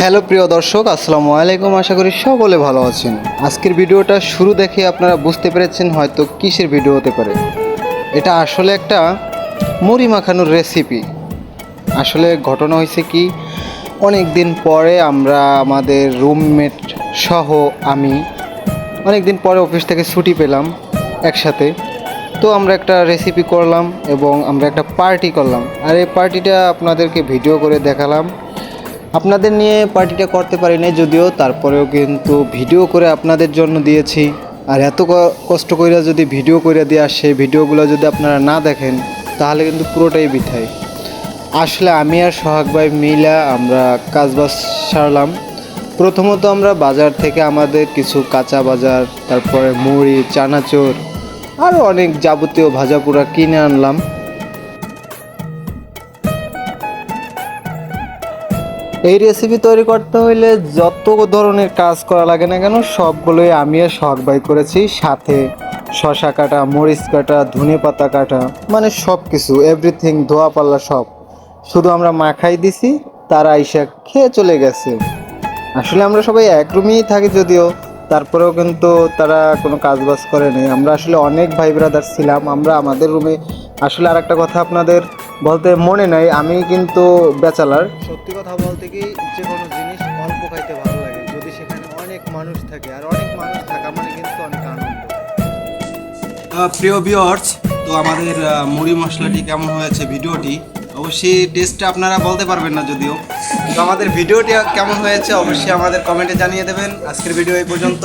Hello প্রিয় দর্শক, আসসালামু আলাইকুম। আশা করি সকলে ভালো আছেন। আজকের ভিডিওটা শুরু দেখে আপনারা বুঝতে পেরেছেন হয়তো কিসের ভিডিও হতে পারে। এটা আসলে একটা মুড়ি মাখানোর রেসিপি। আসলে ঘটনা হয়েছে কি, অনেক দিন পরে আমরা আমাদের রুমমেট সহ আমি অনেক দিন পরে অফিস থেকে ছুটি পেলাম একসাথে। তো আমরা একটা রেসিপি করলাম এবং আমরা একটা পার্টি করলাম। আর এই পার্টিটা আপনাদেরকে ভিডিও করে দেখালাম। আপনাদের নিয়ে পার্টিটা করতে পারি নাই যদিও, তারপরেও কিন্তু ভিডিও করে আপনাদের জন্য দিয়েছি। আর এত কষ্ট করে যদি ভিডিও করে দিয়ে আসে, ভিডিওগুলো যদি আপনারা না দেখেন তাহলে কিন্তু পুরোটাই বৃথায়। আসলে আমি আর সোহাগ ভাই মিলা আমরা কাজবাজ সারলাম। প্রথমত আমরা বাজার থেকে আমাদের কিছু কাঁচা বাজার, তারপরে মুড়ি, চানাচুর আরও অনেক যাবতীয় ভাজাপোড়া কিনে আনলাম। এই রেসিপি তৈরি করতে হইলে যত ধরনের কাজ করা লাগে না কেন সবগুলোই আমি আর সোহাগ ভাই করেছি। সাথে শসা কাটা, মরিচ কাটা, ধনে পাতা কাটা, মানে সব কিছু এভরিথিং, ধোয়া পাল্লা সব। শুধু আমরা মাখাই দিছি, তারা আইসা খেয়ে চলে গেছে। আসলে আমরা সবাই এক রুমেই থাকি যদিও, তারপরেও কিন্তু তারা কোনো কাজ বাজ করে নেই। আমরা আসলে অনেক ভাই ব্রাদার ছিলাম, আমরা আমাদের রুমে। আসলে আর একটা কথা আপনাদের বলতে মনে নাই, আমি কিন্তু ব্যাচেলার। সত্যি কথা বলতে কি, যে কোনো জিনিস অল্প খাইতে ভালো লাগে যদি সেখানে অনেক মানুষ থাকে, আর অনেক মানুষ থাকা মানে কিন্তু অনেক আনন্দ। প্রিয় ভিউয়ার্স, তো আমাদের মুড়ি মশলাটি কেমন হয়েছে, ভিডিওটি অবশ্যই টেস্টটা আপনারা বলতে পারবেন না যদিও, তো আমাদের ভিডিওটি কেমন হয়েছে অবশ্যই আমাদের কমেন্টে জানিয়ে দেবেন। আজকের ভিডিও এই পর্যন্ত।